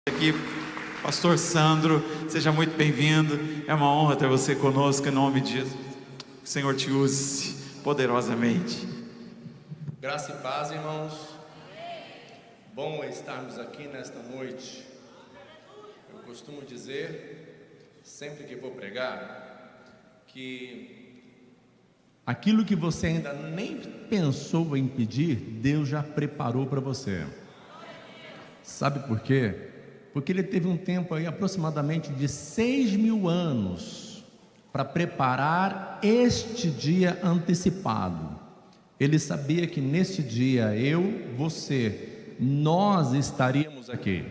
Aqui, Pastor Sandro, seja muito bem-vindo. É uma honra ter você conosco, em nome de Jesus. Que o Senhor te use poderosamente. Graça e paz, irmãos. Bom estarmos aqui nesta noite. Eu costumo dizer, sempre que vou pregar, que aquilo que você ainda nem pensou em pedir, Deus já preparou para você. Sabe por quê? Porque ele teve um tempo aí, aproximadamente de 6.000 anos, para preparar este dia antecipado. Ele sabia que neste dia, você, nós estaríamos aqui.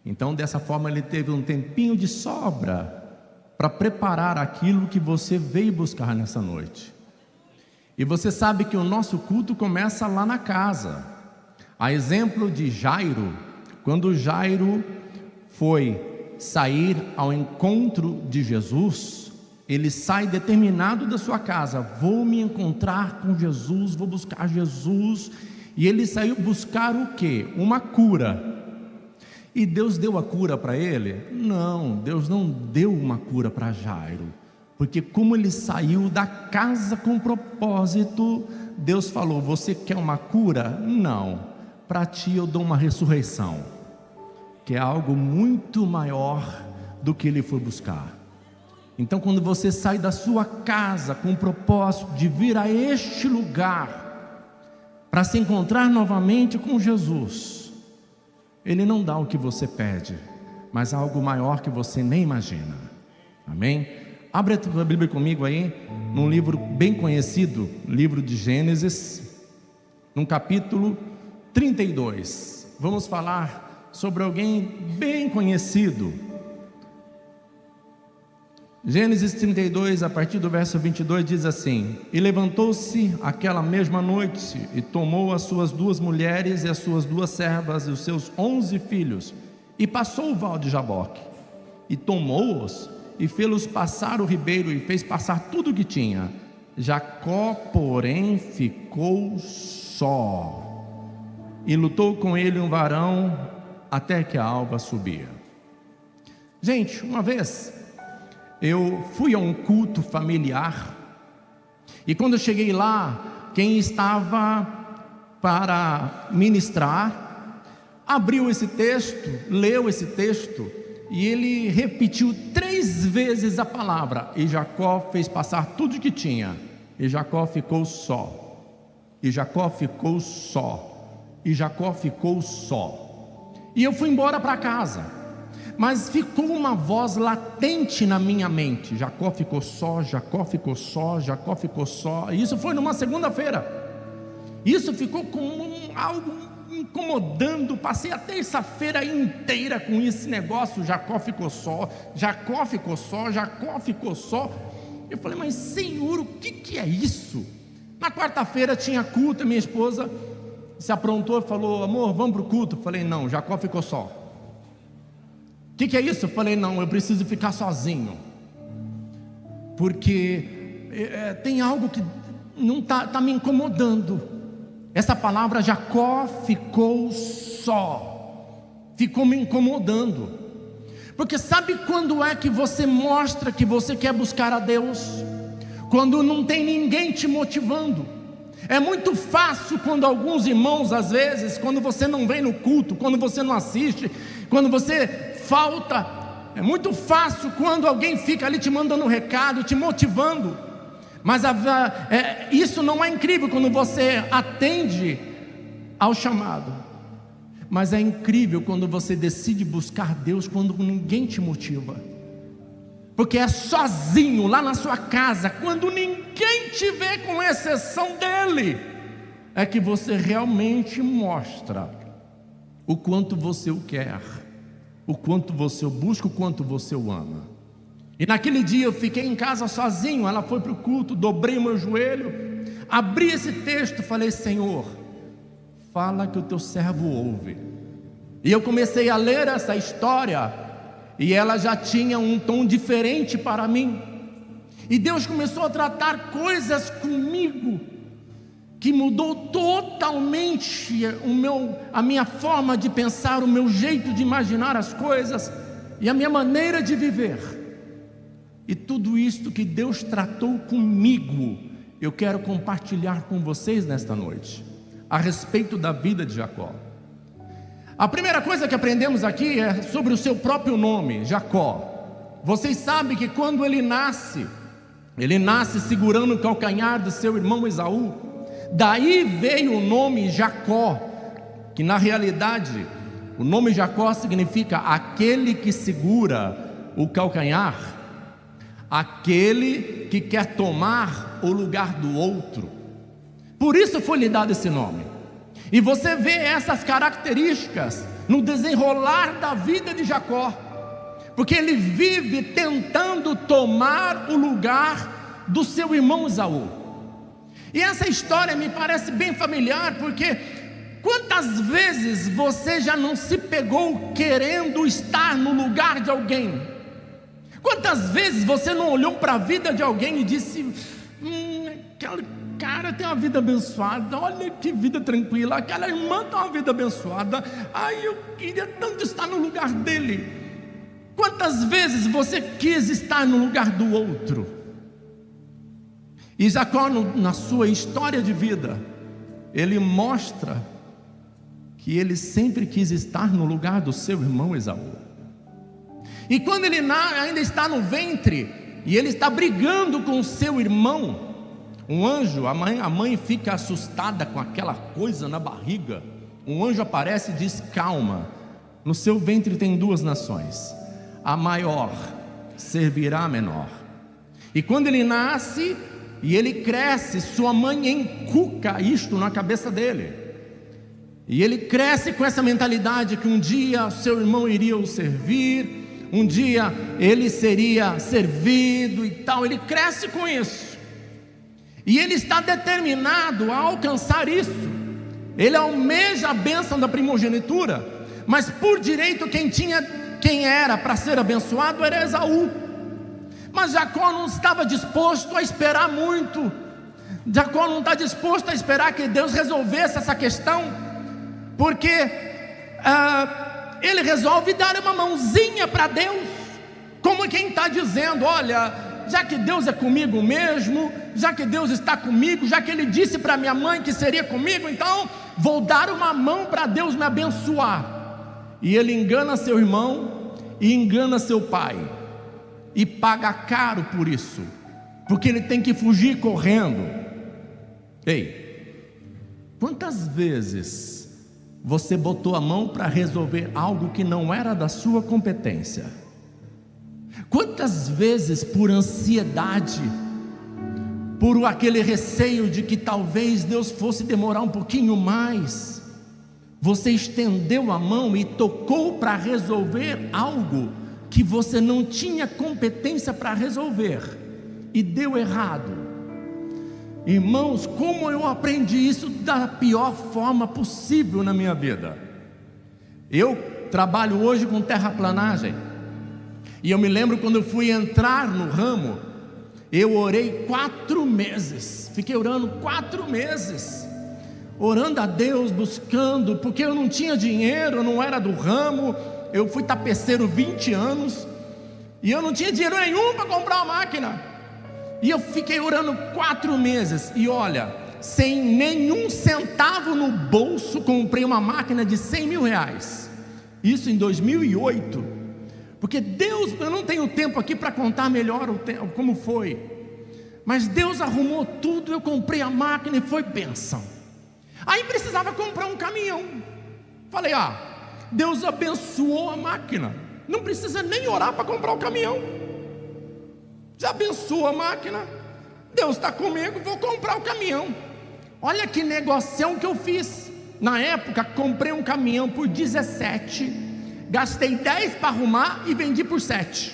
Então, dessa forma, ele teve um tempinho de sobra para preparar aquilo que você veio buscar nessa noite. E você sabe que o nosso culto começa lá na casa. A exemplo de Jairo, quando Jairo foi sair ao encontro de Jesus, ele sai determinado da sua casa: vou me encontrar com Jesus, vou buscar Jesus. E ele saiu buscar o quê? Uma cura. E Deus deu a cura para ele? Não, Deus não deu uma cura para Jairo, porque como ele saiu da casa com propósito, Deus falou: você quer uma cura? Não, para ti eu dou uma ressurreição, que é algo muito maior do que ele foi buscar. Então, quando você sai da sua casa com o propósito de vir a este lugar para se encontrar novamente com Jesus, Ele não dá o que você pede, mas algo maior que você nem imagina. Amém? Abre a tua Bíblia comigo aí, num livro bem conhecido, livro de Gênesis, no capítulo 32. Vamos falar sobre alguém bem conhecido. Gênesis 32, a partir do verso 22, diz assim: e levantou-se aquela mesma noite, e tomou as suas 2 mulheres, e as suas 2 servas, e os seus 11 filhos, e passou o val de Jaboque, e tomou-os, e fê-los passar o ribeiro, e fez passar tudo o que tinha. Jacó, porém, ficou só, e lutou com ele um varão, até que a alva subia. Gente, uma vez eu fui a um culto familiar, e quando eu cheguei lá, quem estava para ministrar abriu esse texto, leu esse texto, e ele repetiu 3 vezes a palavra: e Jacó fez passar tudo o que tinha, e Jacó ficou só, e Jacó ficou só, e Jacó ficou só. E eu fui embora para casa, mas ficou uma voz latente na minha mente: Jacó ficou só, Jacó ficou só, Jacó ficou só. E isso foi numa segunda-feira. Isso ficou como algo incomodando. Passei a terça-feira inteira com esse negócio: Jacó ficou só, Jacó ficou só, Jacó ficou só. Eu falei: mas Senhor, o que é isso? Na quarta-feira tinha culto, minha esposa se aprontou e falou: amor, vamos para o culto. Eu falei: não, Jacó ficou só. O que é isso? Eu falei: não, eu preciso ficar sozinho, porque tem algo que não está me incomodando. Essa palavra Jacó ficou só ficou me incomodando. Porque sabe quando é que você mostra que você quer buscar a Deus? Quando não tem ninguém te motivando. É muito fácil quando alguns irmãos, às vezes, quando você não vem no culto, quando você não assiste, quando você falta, é muito fácil quando alguém fica ali te mandando um recado, te motivando. Mas isso não é incrível quando você atende ao chamado. Mas é incrível quando você decide buscar Deus quando ninguém te motiva. Porque é sozinho, lá na sua casa, quando ninguém te vê, com exceção dele, é que você realmente mostra o quanto você o quer, o quanto você o busca, o quanto você o ama. E naquele dia eu fiquei em casa sozinho. Ela foi para o culto, dobrei meu joelho, abri esse texto, falei: Senhor, fala que o teu servo ouve. E eu comecei a ler essa história, e ela já tinha um tom diferente para mim. E Deus começou a tratar coisas comigo que mudou totalmente a minha forma de pensar, o meu jeito de imaginar as coisas e a minha maneira de viver. E tudo isto que Deus tratou comigo, eu quero compartilhar com vocês nesta noite, a respeito da vida de Jacó. A primeira coisa que aprendemos aqui é sobre o seu próprio nome, Jacó. Vocês sabem que quando ele nasce segurando o calcanhar do seu irmão Esaú. Daí veio o nome Jacó, que na realidade o nome Jacó significa aquele que segura o calcanhar, aquele que quer tomar o lugar do outro. Por isso foi lhe dado esse nome. E você vê essas características no desenrolar da vida de Jacó, porque ele vive tentando tomar o lugar do seu irmão Esaú. E essa história me parece bem familiar, porque quantas vezes você já não se pegou querendo estar no lugar de alguém? Quantas vezes você não olhou para a vida de alguém e disse: aquele cara tem uma vida abençoada, olha que vida tranquila, aquela irmã tem uma vida abençoada, ai, eu queria tanto estar no lugar dele. Quantas vezes você quis estar no lugar do outro? E Jacó, na sua história de vida, ele mostra que ele sempre quis estar no lugar do seu irmão Esaú. E quando ele ainda está no ventre, e ele está brigando com o seu irmão, um anjo, a mãe fica assustada com aquela coisa na barriga. Um anjo aparece e diz: calma, no seu ventre tem duas nações, a maior servirá a menor. E quando ele nasce e ele cresce, sua mãe encuca isto na cabeça dele, e ele cresce com essa mentalidade que um dia seu irmão iria o servir, um dia ele seria servido e tal. Ele cresce com isso, e ele está determinado a alcançar isso. Ele almeja a bênção da primogenitura, mas por direito quem era para ser abençoado era Esaú. Mas Jacó não estava disposto a esperar muito. Jacó não está disposto a esperar que Deus resolvesse essa questão, porque ele resolve dar uma mãozinha para Deus, como quem está dizendo: olha, já que Deus é comigo mesmo, já que Deus está comigo, já que Ele disse para minha mãe que seria comigo, então vou dar uma mão para Deus me abençoar. E ele engana seu irmão e engana seu pai, e paga caro por isso, porque ele tem que fugir correndo. Ei, quantas vezes você botou a mão para resolver algo que não era da sua competência? Quantas vezes, por ansiedade, por aquele receio de que talvez Deus fosse demorar um pouquinho mais, você estendeu a mão e tocou para resolver algo que você não tinha competência para resolver, e deu errado? Irmãos, como eu aprendi isso da pior forma possível na minha vida. Eu trabalho hoje com terraplanagem, e eu me lembro quando eu fui entrar no ramo, eu orei 4 meses, fiquei orando 4 meses, orando a Deus, buscando, porque eu não tinha dinheiro, eu não era do ramo. Eu fui tapeceiro 20 anos, e eu não tinha dinheiro nenhum para comprar uma máquina, e eu fiquei orando 4 meses, e olha, sem nenhum centavo no bolso, comprei uma máquina de 100 mil reais, isso em 2008, porque Deus, eu não tenho tempo aqui para contar melhor como foi, mas Deus arrumou tudo, eu comprei a máquina e foi bênção. Aí precisava comprar um caminhão, falei: Deus abençoou a máquina, não precisa nem orar para comprar o caminhão, já abençoou a máquina, Deus está comigo, vou comprar o caminhão. Olha que negocião que eu fiz. Na época comprei um caminhão por 17, gastei 10 para arrumar e vendi por 7,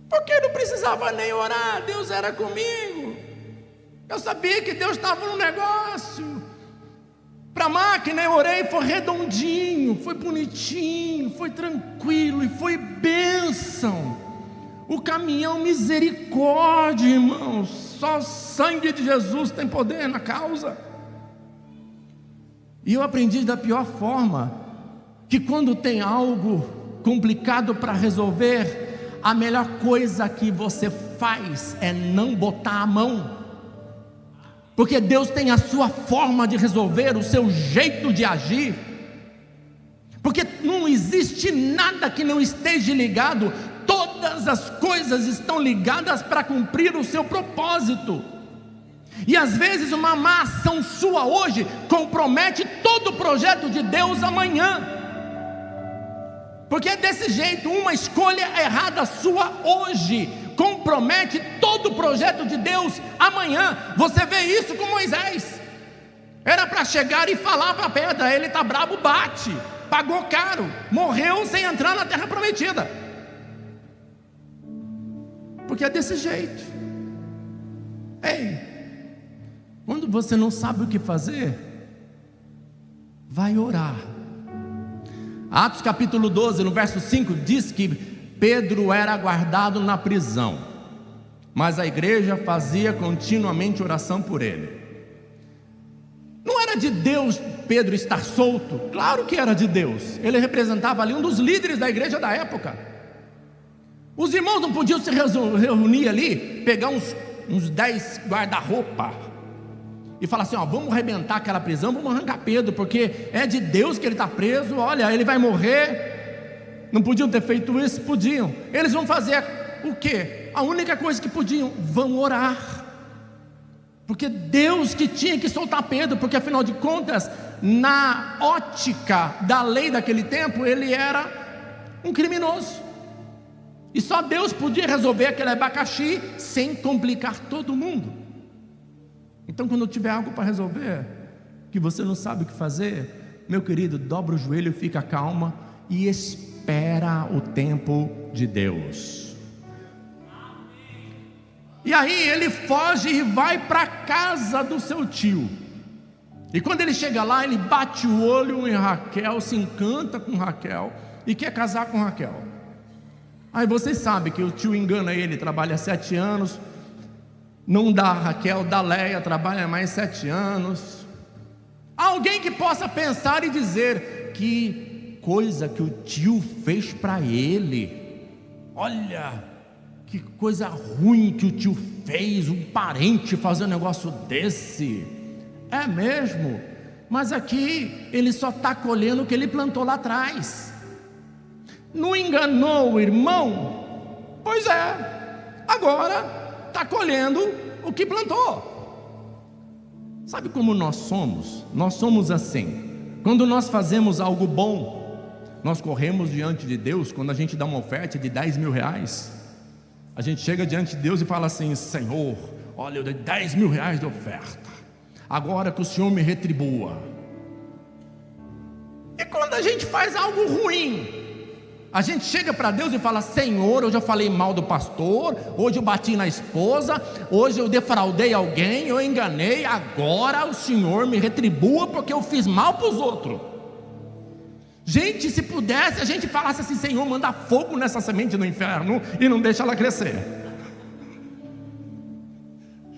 porque não precisava nem orar, Deus era comigo, eu sabia que Deus estava no negócio. Para a máquina eu orei, foi redondinho, foi bonitinho, foi tranquilo e foi bênção. O caminhão, misericórdia, irmãos. Só o sangue de Jesus tem poder na causa. E eu aprendi da pior forma, que quando tem algo complicado para resolver, a melhor coisa que você faz é não botar a mão. Porque Deus tem a sua forma de resolver, o seu jeito de agir. Porque não existe nada que não esteja ligado. Todas as coisas estão ligadas para cumprir o seu propósito. E às vezes uma má ação sua hoje compromete todo o projeto de Deus amanhã. Porque é desse jeito, uma escolha errada sua hoje compromete todo o projeto de Deus amanhã. Você vê isso com Moisés. Era para chegar e falar para a pedra: ele está bravo, bate. Pagou caro, morreu sem entrar na terra prometida. Porque é desse jeito. Ei, quando você não sabe o que fazer, vai orar. Atos capítulo 12, no verso 5, diz que Pedro era guardado na prisão, mas a igreja fazia continuamente oração por ele. Não era de Deus Pedro estar solto? Claro que era de Deus. Ele representava ali um dos líderes da igreja da época. Os irmãos não podiam se reunir ali, pegar uns 10 guarda-roupa e falar assim: ó, vamos arrebentar aquela prisão, vamos arrancar Pedro, porque é de Deus que ele está preso, olha, ele vai morrer. Não podiam ter feito isso? Podiam. Eles vão fazer o quê? A única coisa que podiam: vão orar. Porque Deus que tinha que soltar Pedro, porque afinal de contas, na ótica da lei daquele tempo, ele era um criminoso. E só Deus podia resolver aquele abacaxi sem complicar todo mundo. Então, quando tiver algo para resolver, que você não sabe o que fazer, meu querido, dobra o joelho, fica calma e espera o tempo de Deus. E aí ele foge e vai para a casa do seu tio. E quando ele chega lá, ele bate o olho em Raquel, se encanta com Raquel e quer casar com Raquel. Aí vocês sabem que o tio engana ele, trabalha 7 anos, não dá a Raquel, dá Leia, trabalha mais 7 anos. Alguém que possa pensar e dizer: que coisa que o tio fez para ele, olha, que coisa ruim que o tio fez, um parente fazer um negócio desse. É mesmo? Mas aqui ele só está colhendo o que ele plantou lá atrás. Não enganou o irmão? Pois é, agora está colhendo o que plantou. Sabe como nós somos? Nós somos assim. Quando nós fazemos algo bom, nós corremos diante de Deus. Quando a gente dá uma oferta de 10 mil reais, a gente chega diante de Deus e fala assim: Senhor, olha, eu dei 10 mil reais de oferta, agora que o Senhor me retribua. E quando a gente faz algo ruim, a gente chega para Deus e fala: Senhor, hoje eu falei mal do pastor, hoje eu bati na esposa, hoje eu defraudei alguém, eu enganei, agora o Senhor me retribua porque eu fiz mal para os outros. Gente, se pudesse, a gente falasse assim: Senhor, manda fogo nessa semente do inferno e não deixa ela crescer.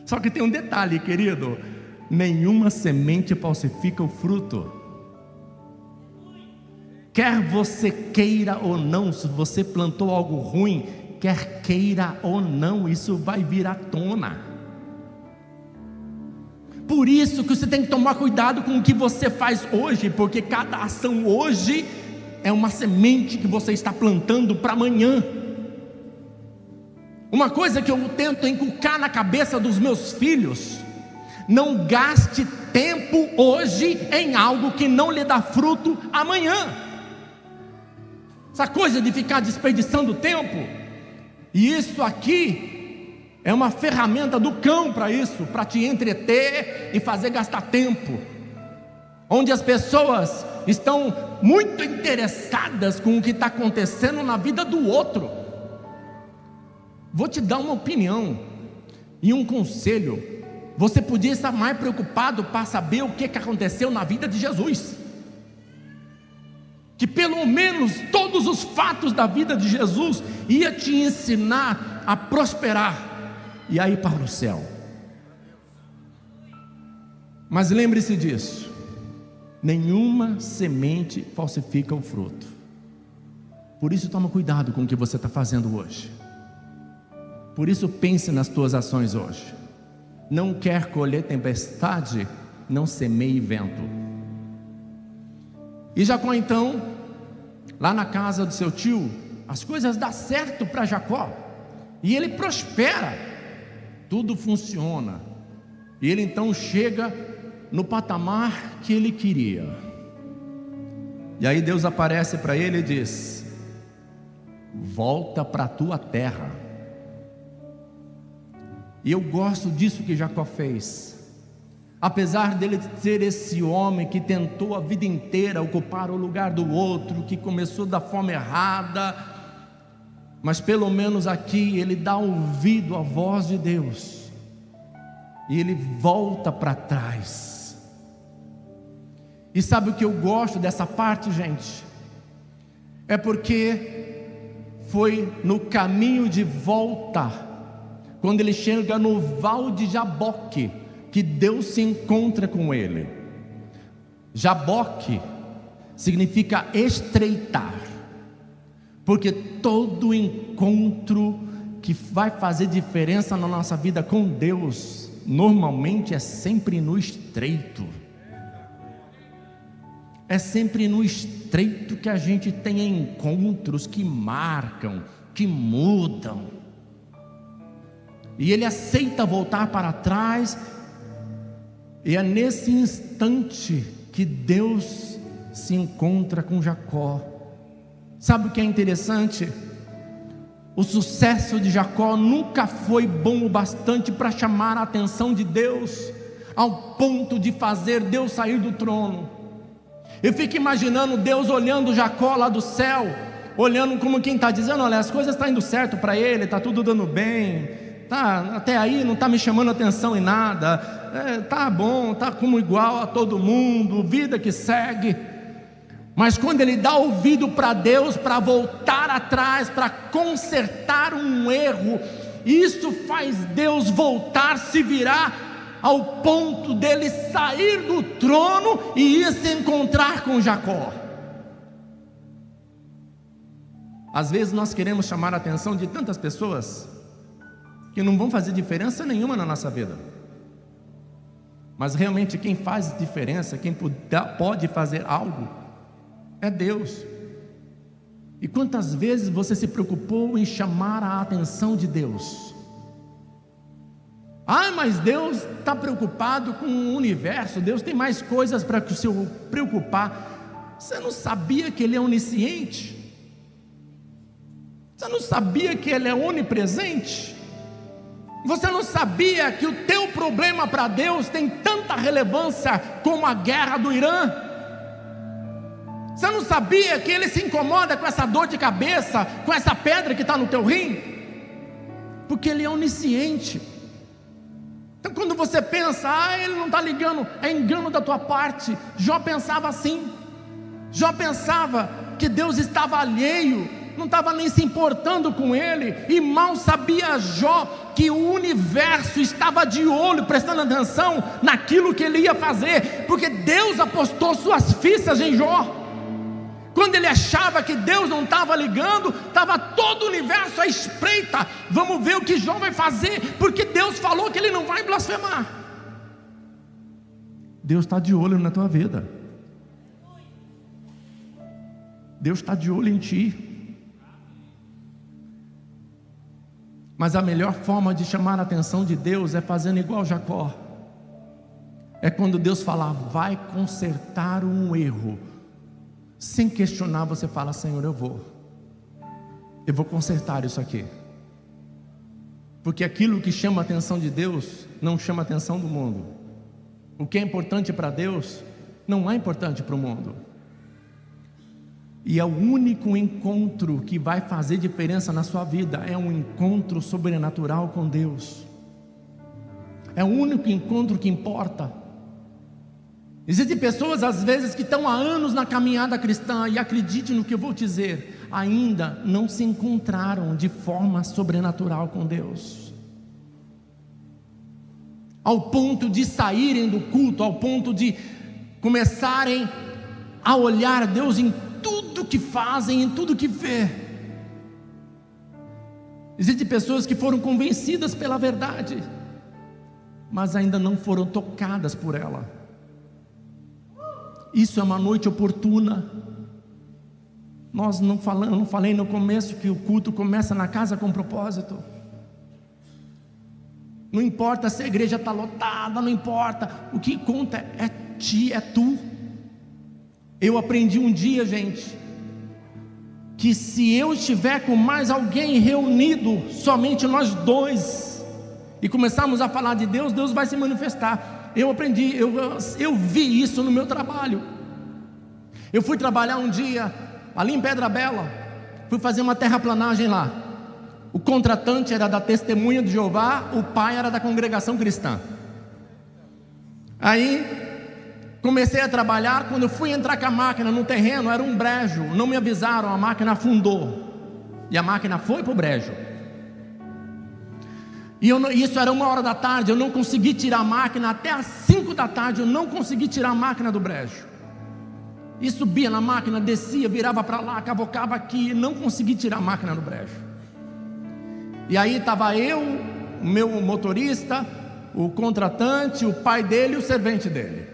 Só que tem um detalhe, querido: nenhuma semente falsifica o fruto. Quer você queira ou não, se você plantou algo ruim, quer queira ou não, isso vai vir à tona. Por isso que você tem que tomar cuidado com o que você faz hoje, porque cada ação hoje é uma semente que você está plantando para amanhã. Uma coisa que eu tento inculcar na cabeça dos meus filhos: não gaste tempo hoje em algo que não lhe dá fruto amanhã. Essa coisa de ficar desperdiçando tempo, e isso aqui é uma ferramenta do cão para isso, para te entreter e fazer gastar tempo, onde as pessoas estão muito interessadas com o que está acontecendo na vida do outro. Vou te dar uma opinião e um conselho: você podia estar mais preocupado para saber o que aconteceu na vida de Jesus. que pelo menos todos os fatos da vida de Jesus ia te ensinar a prosperar e a ir para o céu. Mas lembre-se disso: nenhuma semente falsifica o fruto. Por isso toma cuidado com o que você está fazendo hoje. Por isso pense nas tuas ações hoje. Não quer colher tempestade? Não semeie vento. E Jacó então, lá na casa do seu tio, as coisas dão certo para Jacó, e ele prospera, tudo funciona, e ele então chega no patamar que ele queria. E aí Deus aparece para ele e diz: volta para a tua terra. E eu gosto disso que Jacó fez. Apesar dele ser esse homem que tentou a vida inteira ocupar o lugar do outro, que começou da forma errada, mas pelo menos aqui ele dá ouvido à voz de Deus, e ele volta para trás. E sabe o que eu gosto dessa parte, gente? É porque foi no caminho de volta, quando ele chega no Val de Jaboque, que Deus se encontra com ele. Jaboque significa estreitar, porque todo encontro que vai fazer diferença na nossa vida com Deus, normalmente é sempre no estreito. É sempre no estreito que a gente tem encontros que marcam, que mudam. E ele aceita voltar para trás. E é nesse instante que Deus se encontra com Jacó. Sabe o que é interessante? O sucesso de Jacó nunca foi bom o bastante para chamar a atenção de Deus, ao ponto de fazer Deus sair do trono. Eu fico imaginando Deus olhando Jacó lá do céu, olhando como quem está dizendo: olha, as coisas estão indo certo para ele, está tudo dando bem, tá, até aí não está me chamando atenção em nada, tá bom, tá como igual a todo mundo, vida que segue. Mas quando ele dá ouvido para Deus, para voltar atrás, para consertar um erro, isso faz Deus voltar, se virar, ao ponto dele sair do trono e ir se encontrar com Jacó. Às vezes nós queremos chamar a atenção de tantas pessoas que não vão fazer diferença nenhuma na nossa vida, mas realmente quem faz diferença, quem pode fazer algo, é Deus. E quantas vezes você se preocupou em chamar a atenção de Deus? Ah, mas Deus está preocupado com o universo, Deus tem mais coisas para se preocupar. Você não sabia que Ele é onisciente? Você não sabia que Ele é onipresente? Você não sabia que o teu problema para Deus tem tanta relevância como a guerra do Irã? Você não sabia que Ele se incomoda com essa dor de cabeça, com essa pedra que está no teu rim? Porque Ele é onisciente. Então quando você pensa, Ele não está ligando, é engano da tua parte. Jó pensava assim. Jó pensava que Deus estava alheio, não estava nem se importando com ele, e mal sabia Jó que o universo estava de olho, prestando atenção naquilo que ele ia fazer, porque Deus apostou suas fichas em Jó. Quando ele achava que Deus não estava ligando, estava todo o universo à espreita. Vamos ver o que Jó vai fazer, porque Deus falou que ele não vai blasfemar. Deus está de olho na tua vida. Deus está de olho em ti. Mas a melhor forma de chamar a atenção de Deus é fazendo igual Jacó. É quando Deus falar, vai consertar um erro. Sem questionar, você fala, Senhor, eu vou consertar isso aqui. Porque aquilo que chama a atenção de Deus não chama a atenção do mundo. O que é importante para Deus não é importante para o mundo. E é o único encontro que vai fazer diferença na sua vida, é um encontro sobrenatural com Deus. É o único encontro que importa. Existem pessoas às vezes que estão há anos na caminhada cristã, e acredite no que eu vou dizer, ainda não se encontraram de forma sobrenatural com Deus, ao ponto de saírem do culto, ao ponto de começarem a olhar Deus em tudo que fazem, em tudo que vê. Existem pessoas que foram convencidas pela verdade, mas ainda não foram tocadas por ela. Isso é uma noite oportuna. Eu não falei no começo que o culto começa na casa com propósito. Não importa se a igreja está lotada, não importa. O que conta é tu. Eu aprendi um dia, gente, que se eu estiver com mais alguém reunido, somente nós dois, e começarmos a falar de Deus, Deus vai se manifestar. Eu aprendi, eu vi isso no meu trabalho. Eu fui trabalhar um dia ali em Pedra Bela, fui fazer uma terraplanagem lá. O contratante era da Testemunha de Jeová, o pai era da Congregação Cristã. Aí comecei a trabalhar. Quando eu fui entrar com a máquina no terreno, era um brejo, não me avisaram, a máquina afundou, e a máquina foi para o brejo. E isso era 1h da tarde, eu não consegui tirar a máquina, até às 5 da tarde eu não consegui tirar a máquina do brejo. E subia na máquina, descia, virava para lá, cavocava aqui, não consegui tirar a máquina do brejo. E aí estava eu, o meu motorista, o contratante, o pai dele e o servente dele.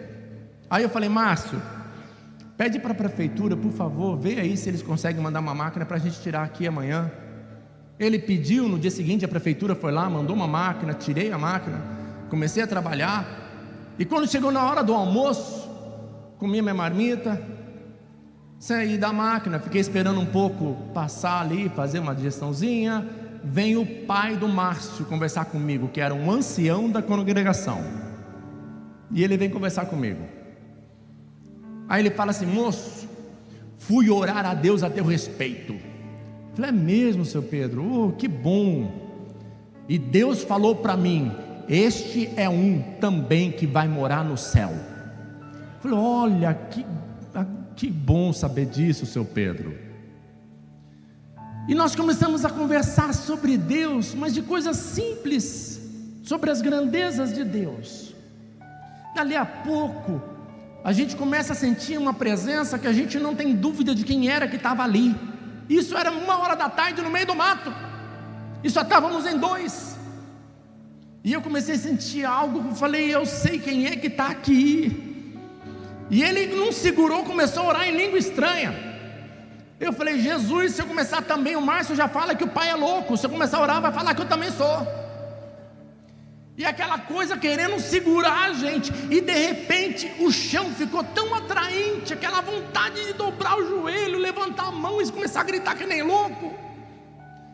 Aí eu falei: Márcio, pede para a prefeitura, por favor, vê aí se eles conseguem mandar uma máquina para a gente tirar aqui amanhã. Ele pediu, no dia seguinte a prefeitura foi lá, mandou uma máquina, tirei a máquina, comecei a trabalhar. E quando chegou na hora do almoço, comi minha marmita, saí da máquina, fiquei esperando um pouco passar ali, fazer uma digestãozinha. Vem o pai do Márcio conversar comigo, que era um ancião da congregação, e ele vem conversar comigo. Aí ele fala assim: moço, fui orar a Deus a teu respeito. Eu falei: é mesmo, seu Pedro? Oh, que bom. E Deus falou para mim: este é um também que vai morar no céu. Eu falei: olha, que bom saber disso, seu Pedro. E nós começamos a conversar sobre Deus, mas de coisas simples, sobre as grandezas de Deus. Dali a pouco a gente começa a sentir uma presença que a gente não tem dúvida de quem era que estava ali. Isso era 1h da tarde no meio do mato, e só estávamos em 2. E eu comecei a sentir algo, eu falei: eu sei quem é que está aqui. E ele não segurou, começou a orar em língua estranha. Eu falei: Jesus, se eu começar também, o Márcio já fala que o pai é louco, se eu começar a orar vai falar que eu também sou. E aquela coisa querendo segurar a gente, e de repente o chão ficou tão atraente, aquela vontade de dobrar o joelho, levantar a mão e começar a gritar que nem louco.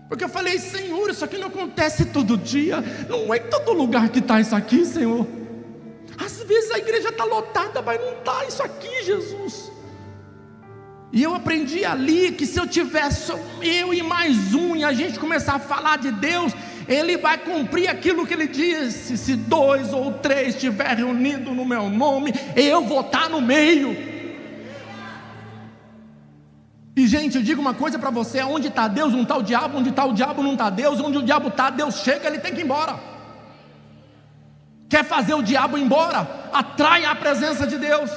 Porque eu falei: Senhor, isso aqui não acontece todo dia, não é em todo lugar que está isso aqui, Senhor. Às vezes a igreja está lotada, mas não está isso aqui, Jesus. E eu aprendi ali que se eu tivesse eu e mais um, e a gente começar a falar de Deus, Ele vai cumprir aquilo que Ele disse: se 2 ou 3 estiver reunido no meu nome, eu vou estar no meio. E gente, eu digo uma coisa para você: onde está Deus não está o diabo, onde está o diabo não está Deus, onde o diabo está, Deus chega, ele tem que ir embora. Quer fazer o diabo ir embora? Atrai a presença de Deus.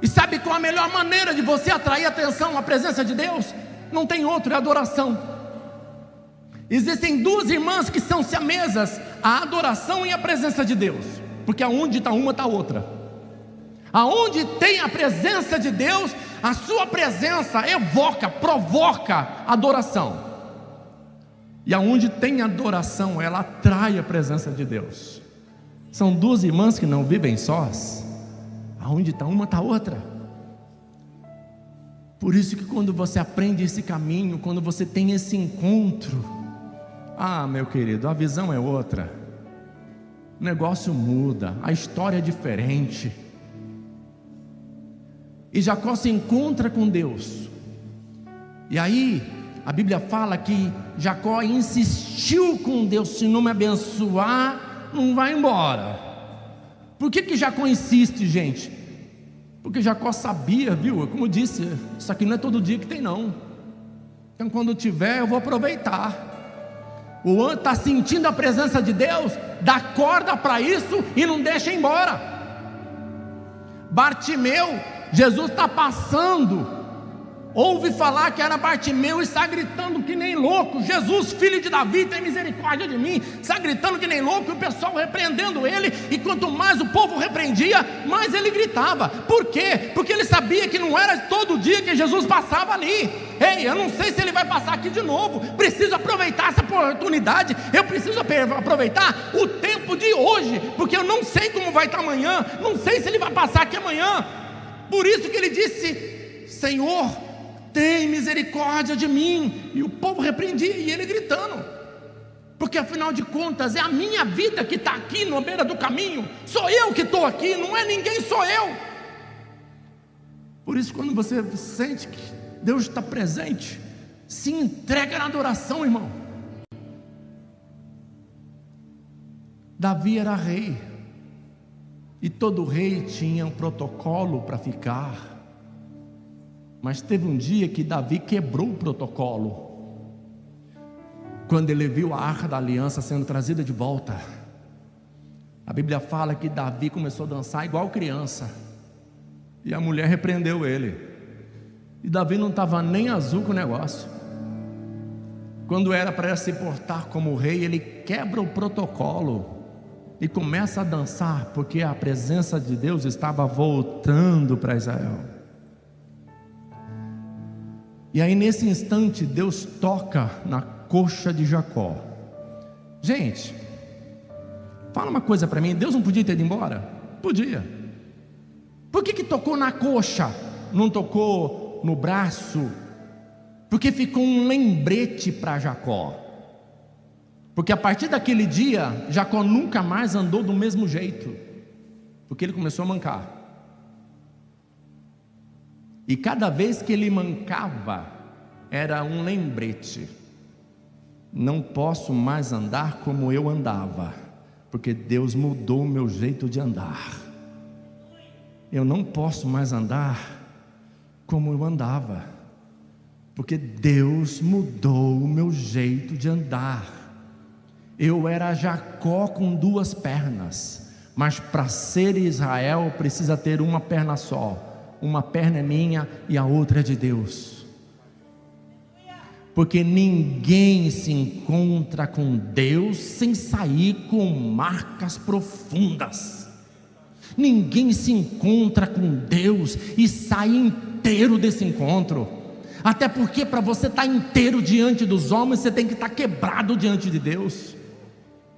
E sabe qual a melhor maneira de você atrair a atenção, a presença de Deus? Não tem outro, é adoração. Existem 2 irmãs que são siamesas: a adoração e a presença de Deus. Porque aonde está uma, está outra. Aonde tem a presença de Deus, a sua presença evoca, provoca adoração. E aonde tem adoração, ela atrai a presença de Deus. São 2 irmãs que não vivem sós. Aonde está uma, está outra. Por isso que quando você aprende esse caminho, quando você tem esse encontro, meu querido, a visão é outra. O negócio muda, a história é diferente. E Jacó se encontra com Deus. E aí a Bíblia fala que Jacó insistiu com Deus: se não me abençoar, não vai embora. Por que Jacó insiste, gente? Porque Jacó sabia, viu? Como eu disse, isso aqui não é todo dia que tem não. Então quando tiver eu vou aproveitar. O anjo está sentindo a presença de Deus, dá corda para isso e não deixa embora. Bartimeu, Jesus está passando, ouve falar que era Bartimeu e está gritando que nem louco: Jesus, filho de Davi, tem misericórdia de mim. Está gritando que nem louco, e o pessoal repreendendo ele, e quanto mais o povo repreendia, mais ele gritava. Por quê? Porque ele sabia que não era todo dia que Jesus passava ali. Ei, eu não sei se ele vai passar aqui de novo, preciso aproveitar essa oportunidade, eu preciso aproveitar o tempo de hoje, porque eu não sei como vai estar amanhã, não sei se ele vai passar aqui amanhã. Por isso que ele disse: Senhor, tem misericórdia de mim. E o povo repreendia, e ele gritando, porque afinal de contas é a minha vida que está aqui na beira do caminho, sou eu que estou aqui, não é ninguém, sou eu. Por isso, quando você sente que Deus está presente, se entrega na adoração, irmão. Davi era rei, e todo rei tinha um protocolo para ficar. Mas teve um dia que Davi quebrou o protocolo, quando ele viu a arca da aliança sendo trazida de volta. A Bíblia fala que Davi começou a dançar igual criança, e a mulher repreendeu ele. E Davi não estava nem azul com o negócio. Quando era para se portar como rei, ele quebra o protocolo e começa a dançar, porque a presença de Deus estava voltando para Israel. E aí nesse instante Deus toca na coxa de Jacó. Gente, fala uma coisa para mim: Deus não podia ter ido embora? Podia. Por que tocou na coxa, não tocou no braço? Porque ficou um lembrete para Jacó. Porque a partir daquele dia Jacó nunca mais andou do mesmo jeito, porque ele começou a mancar. E cada vez que ele mancava, era um lembrete: não posso mais andar como eu andava, porque Deus mudou o meu jeito de andar. Eu não posso mais andar como eu andava, porque Deus mudou o meu jeito de andar. Eu era Jacó com duas pernas, mas para ser Israel precisa ter uma perna só. Uma perna é minha e a outra é de Deus. Porque ninguém se encontra com Deus sem sair com marcas profundas. Ninguém se encontra com Deus e sai inteiro desse encontro. Até porque para você estar inteiro diante dos homens, você tem que estar quebrado diante de Deus.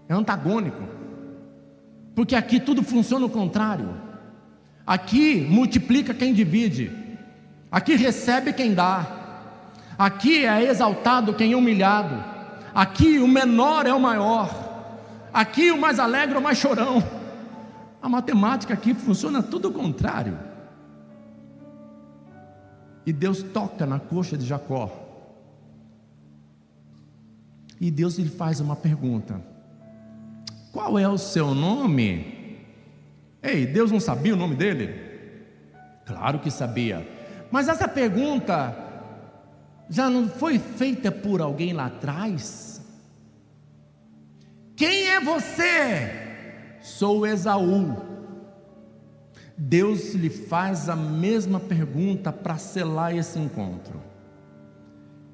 É antagônico, porque aqui tudo funciona ao contrário. Aqui multiplica quem divide, aqui recebe quem dá, aqui é exaltado quem é humilhado, aqui o menor é o maior, aqui o mais alegre é o mais chorão. A matemática aqui funciona tudo ao contrário. E Deus toca na coxa de Jacó, e Deus lhe faz uma pergunta: qual é o seu nome? Ei, Deus não sabia o nome dele? Claro que sabia. Mas essa pergunta já não foi feita por alguém lá atrás? Quem é você? Sou Esaú. Deus lhe faz a mesma pergunta para selar esse encontro.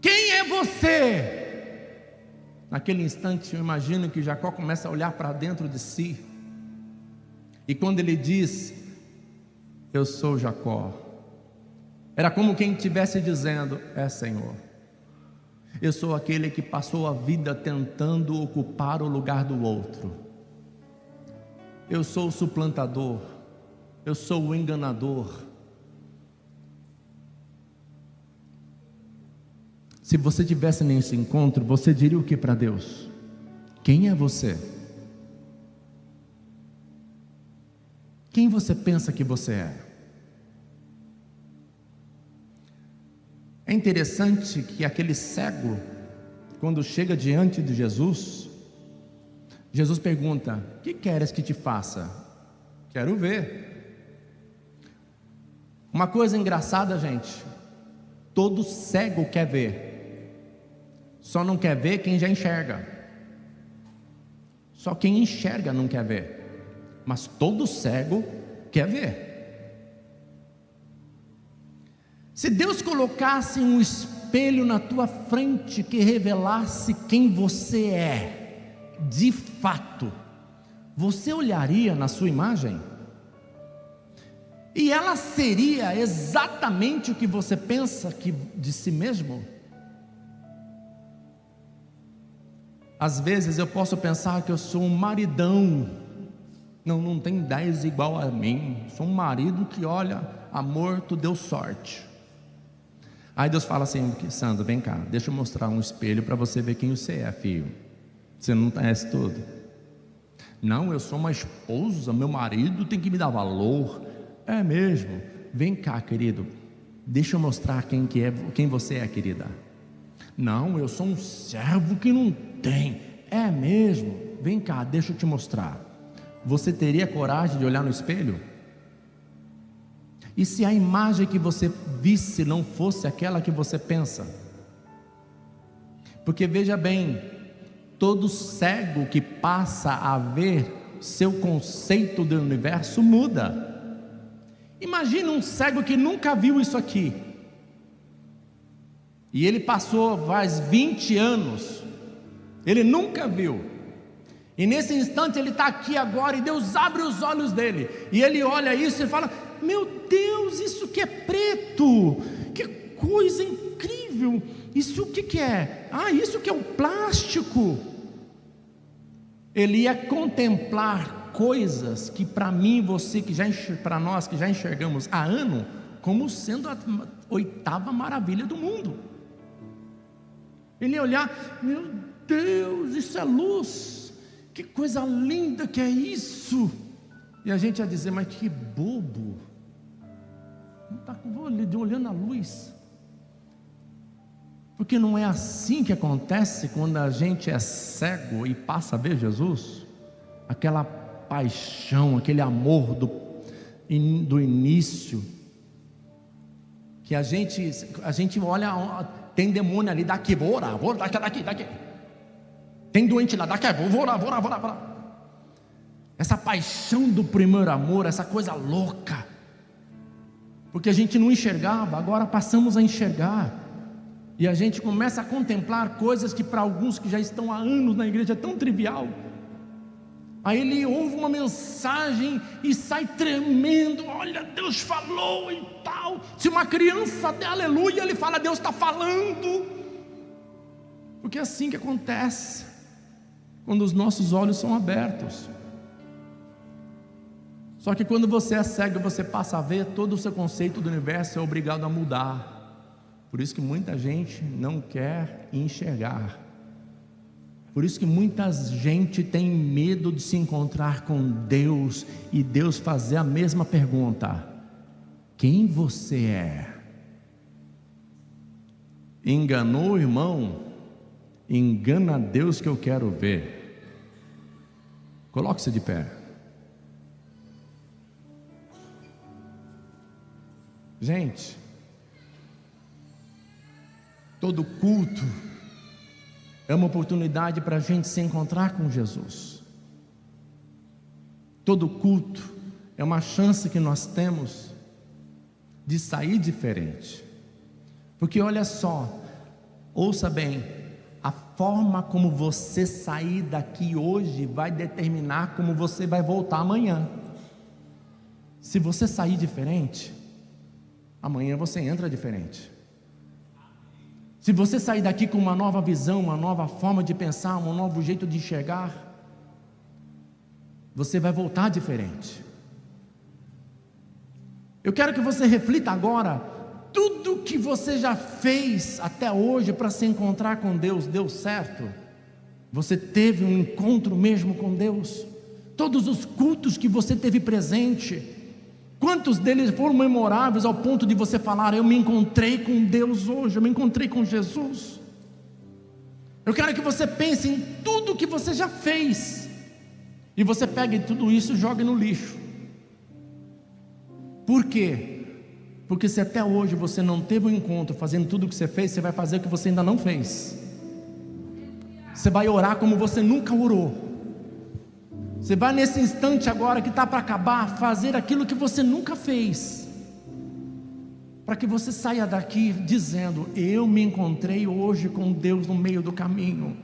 Quem é você? Naquele instante eu imagino que Jacó começa a olhar para dentro de si, e quando ele diz: eu sou Jacó, era como quem estivesse dizendo: é, Senhor, eu sou aquele que passou a vida tentando ocupar o lugar do outro. Eu sou o suplantador, eu sou o enganador. Se você tivesse nesse encontro, você diria o que para Deus? Quem é você? Quem você pensa que você é? É interessante que aquele cego, quando chega diante de Jesus, Jesus pergunta: que queres que te faça? Quero ver. Uma coisa engraçada, gente, todo cego quer ver, só não quer ver quem já enxerga. Só quem enxerga não quer ver, mas todo cego quer ver. Se Deus colocasse um espelho na tua frente que revelasse quem você é, de fato, você olharia na sua imagem? E ela seria exatamente o que você pensa de si mesmo? Às vezes eu posso pensar que eu sou um maridão. Não tem 10 igual a mim. Sou um marido que, olha, amor, tu deu sorte. Aí Deus fala assim: Sandro, vem cá, deixa eu mostrar um espelho para você ver quem você é, filho. Você não conhece tudo. Não, eu sou uma esposa, meu marido tem que me dar valor. É mesmo? Vem cá, querido, deixa eu mostrar quem você é, querida. Não, eu sou um servo que não tem. É mesmo? Vem cá, deixa eu te mostrar. Você teria coragem de olhar no espelho? E se a imagem que você visse não fosse aquela que você pensa? Porque veja bem, todo cego que passa a ver, seu conceito do universo muda. Imagina um cego que nunca viu isso aqui, e ele passou faz 20 anos, ele nunca viu, e nesse instante ele está aqui agora, e Deus abre os olhos dele, e ele olha isso e fala: meu Deus, isso que é preto, que coisa incrível, isso o que é? Ah, isso que é o plástico. Ele ia contemplar coisas que para mim, você que para nós que já enxergamos há ano, como sendo a 8ª maravilha do mundo. Ele ia olhar: meu Deus, isso é luz, que coisa linda que é isso. E a gente ia dizer: mas que bobo, não está olhando a luz. Porque não é assim que acontece quando a gente é cego e passa a ver Jesus? Aquela paixão, aquele amor do início, que a gente olha, tem demônio ali, daqui, vou orar, daqui, tem doente lá, daqui, vou orar. Essa paixão do primeiro amor, essa coisa louca, porque a gente não enxergava, agora passamos a enxergar, e a gente começa a contemplar coisas que para alguns que já estão há anos na igreja é tão trivial. Aí ele ouve uma mensagem e sai tremendo: olha, Deus falou e tal. Se uma criança der aleluia, ele fala: Deus está falando. Porque é assim que acontece quando os nossos olhos são abertos. Só que quando você é cego, você passa a ver, todo o seu conceito do universo é obrigado a mudar. Por isso que muita gente não quer enxergar. Por isso que muita gente tem medo de se encontrar com Deus e Deus fazer a mesma pergunta: quem você é? Enganou o irmão? Engana a Deus que eu quero ver. Coloque-se de pé. Gente, todo culto é uma oportunidade para a gente se encontrar com Jesus. Todo culto é uma chance que nós temos de sair diferente. Porque olha só, ouça bem, a forma como você sair daqui hoje vai determinar como você vai voltar amanhã. Se você sair diferente, amanhã você entra diferente. Se você sair daqui com uma nova visão, uma nova forma de pensar, um novo jeito de enxergar, você vai voltar diferente. Eu quero que você reflita agora: tudo que você já fez até hoje para se encontrar com Deus, deu certo? Você teve um encontro mesmo com Deus? Todos os cultos que você teve presente, quantos deles foram memoráveis ao ponto de você falar: eu me encontrei com Deus hoje, eu me encontrei com Jesus? Eu quero que você pense em tudo que você já fez, e você pegue tudo isso e jogue no lixo. Por quê? Porque se até hoje você não teve um encontro fazendo tudo o que você fez, você vai fazer o que você ainda não fez. Você vai orar como você nunca orou. Você vai nesse instante agora que está para acabar, fazer aquilo que você nunca fez, para que você saia daqui dizendo: eu me encontrei hoje com Deus no meio do caminho.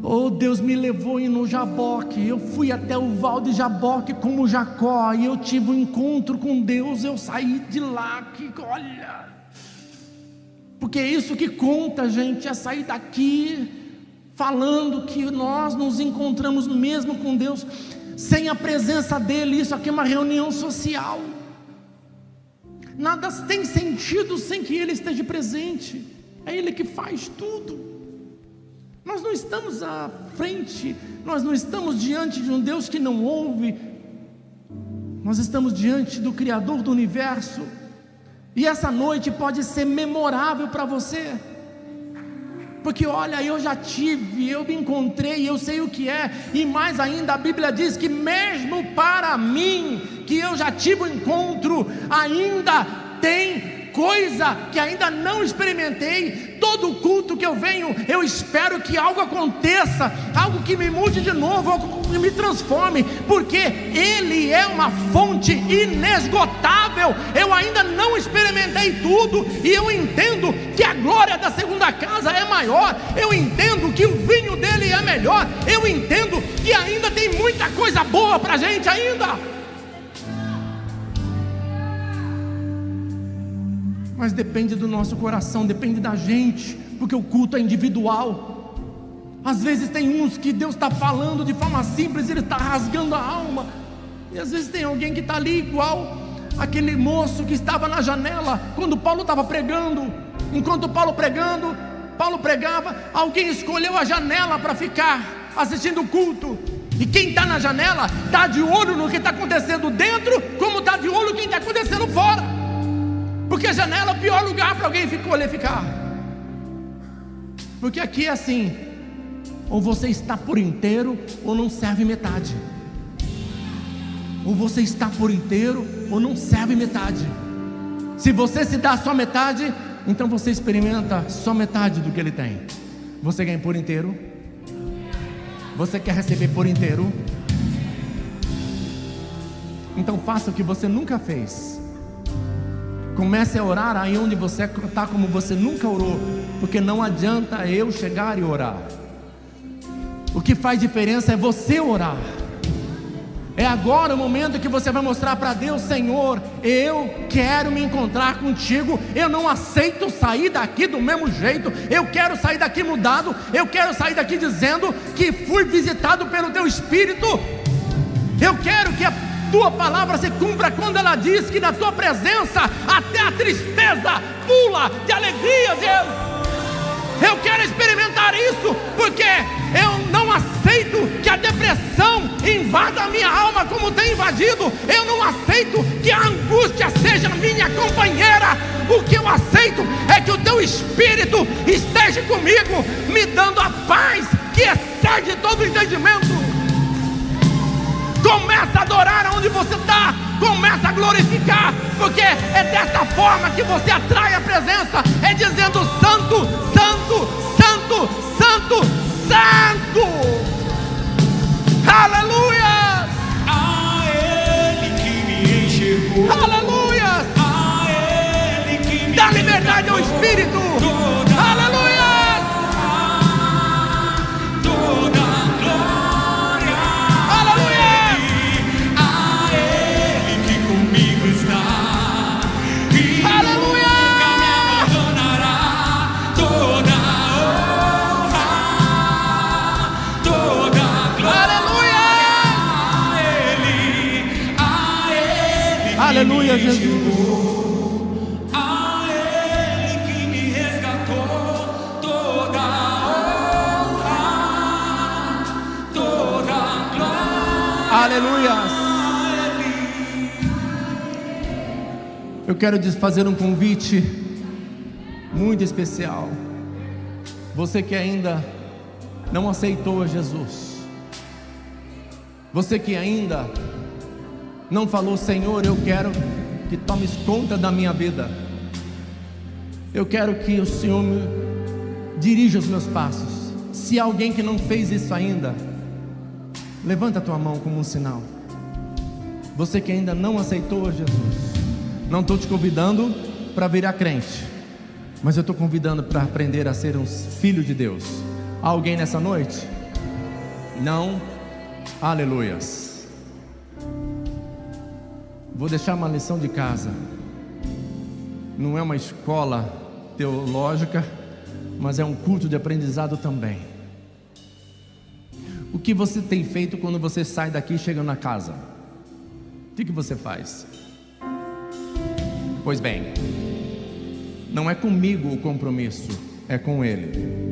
Oh, Deus me levou no Jaboque, eu fui até o Val de Jaboque como Jacó, e eu tive um encontro com Deus, eu saí de lá, que olha, porque é isso que conta, gente, é sair daqui falando que nós nos encontramos mesmo com Deus, sem a presença dEle. Isso aqui é uma reunião social, nada tem sentido sem que Ele esteja presente, é Ele que faz tudo. Nós não estamos à frente, nós não estamos diante de um Deus que não ouve, nós estamos diante do Criador do universo, e essa noite pode ser memorável para você, porque olha, eu já tive, eu me encontrei, eu sei o que é, e mais ainda a Bíblia diz que mesmo para mim, que eu já tive um encontro, ainda tem coisa que ainda não experimentei. Todo culto que eu venho, eu espero que algo aconteça, algo que me mude de novo, algo que me transforme, porque Ele é uma fonte inesgotável. Eu ainda não experimentei tudo, e eu entendo que a glória da segunda casa é maior, eu entendo que o vinho dele é melhor, eu entendo que ainda tem muita coisa boa para a gente ainda. Mas depende do nosso coração, depende da gente, porque o culto é individual. Às vezes tem uns que Deus está falando de forma simples, Ele está rasgando a alma, e às vezes tem alguém que está ali igual aquele moço que estava na janela, quando Paulo estava pregando. Enquanto Paulo pregava, alguém escolheu a janela para ficar assistindo o culto, e quem está na janela, está de olho no que está acontecendo dentro, como está de olho no que está acontecendo fora. Porque a janela é o pior lugar para alguém ficar. Porque aqui é assim: ou você está por inteiro, ou não serve metade. Ou você está por inteiro, ou não serve metade. Se você se dá só metade, então você experimenta só metade do que Ele tem. Você quer por inteiro? Você quer receber por inteiro? Então faça o que você nunca fez. Comece a orar aí onde você está, como você nunca orou, porque não adianta eu chegar e orar. O que faz diferença é você orar. É agora o momento que você vai mostrar para Deus: Senhor, eu quero me encontrar contigo, eu não aceito sair daqui do mesmo jeito, eu quero sair daqui mudado, eu quero sair daqui dizendo que fui visitado pelo teu Espírito. Eu quero que a tua palavra se cumpra quando ela diz que na tua presença até a tristeza pula de alegria, Deus. Eu quero experimentar isso, porque eu não aceito que a depressão invada a minha alma como tem invadido. Eu não aceito que a angústia seja minha companheira. O que eu aceito é que o teu Espírito esteja comigo, me dando a paz que excede todo entendimento. Começa a adorar onde você está, começa a glorificar, porque é dessa forma que você atrai a presença, é dizendo: Santo, Santo, Santo, Santo, Santo. Aleluia! A Ele que me enxergou, Aleluia! a Ele que me Dá liberdade ao Espírito. Aleluia! Aleluia, Jesus. A Ele que me resgatou, toda honra, toda glória. Aleluia. Eu quero fazer um convite muito especial. Você que ainda não aceitou Jesus, você que ainda não falou: Senhor, eu quero que tomes conta da minha vida, eu quero que o Senhor me dirija os meus passos. Se há alguém que não fez isso ainda, levanta a tua mão como um sinal. Você que ainda não aceitou Jesus, não estou te convidando para virar crente, mas eu estou convidando para aprender a ser um filho de Deus. Há alguém nessa noite? Não? Aleluias. Vou deixar uma lição de casa. Não é uma escola teológica, mas é um culto de aprendizado também. O que você tem feito quando você sai daqui e chega na casa? O que você faz? Pois bem, não é comigo o compromisso, é com Ele.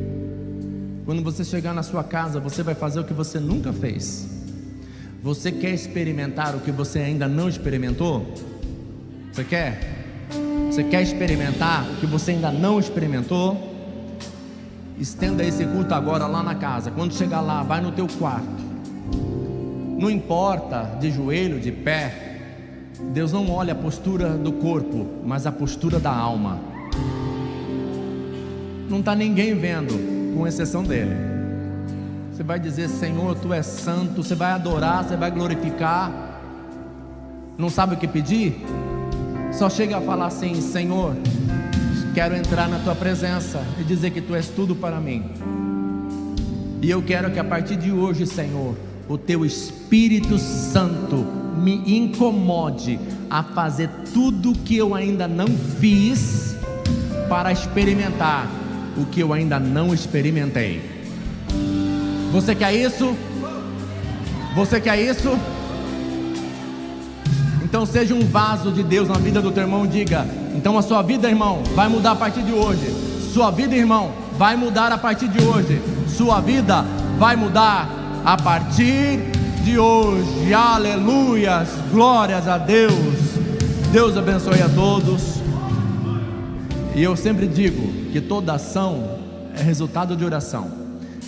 Quando você chegar na sua casa, você vai fazer o que você nunca fez. Você quer experimentar o que você ainda não experimentou? Você quer? Você quer experimentar o que você ainda não experimentou? Estenda esse culto agora lá na casa. Quando chegar lá, vai no teu quarto. Não importa de joelho, de pé. Deus não olha a postura do corpo, mas a postura da alma. Não está ninguém vendo, com exceção dele. Você vai dizer: Senhor, Tu és santo. Você vai adorar, você vai glorificar. Não sabe o que pedir? Só chega a falar assim: Senhor, quero entrar na Tua presença e dizer que Tu és tudo para mim. E eu quero que a partir de hoje, Senhor, o Teu Espírito Santo me incomode a fazer tudo o que eu ainda não fiz, para experimentar o que eu ainda não experimentei. Você quer isso? Você quer isso? Então seja um vaso de Deus na vida do teu irmão. Diga: então a sua vida, irmão, vai mudar a partir de hoje. Sua vida, irmão, vai mudar a partir de hoje. Sua vida vai mudar a partir de hoje. Aleluias, glórias a Deus. Deus abençoe a todos. E eu sempre digo que toda ação é resultado de oração.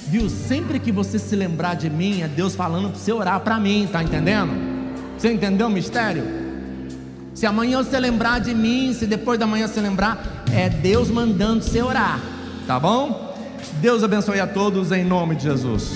Viu? Sempre que você se lembrar de mim, é Deus falando para você orar para mim, tá entendendo? Você entendeu o mistério? Se amanhã você lembrar de mim, se depois da manhã você lembrar, é Deus mandando você orar, tá bom? Deus abençoe a todos em nome de Jesus.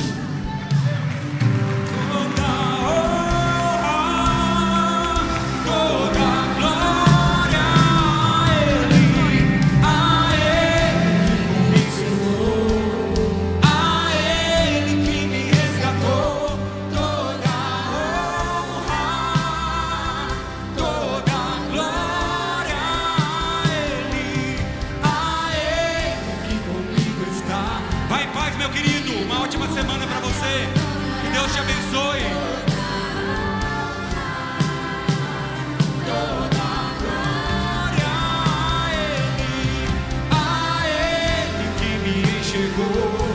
Vai em paz, meu querido. Uma ótima semana para você. Que Deus te abençoe. Toda glória a Ele que me enxergou.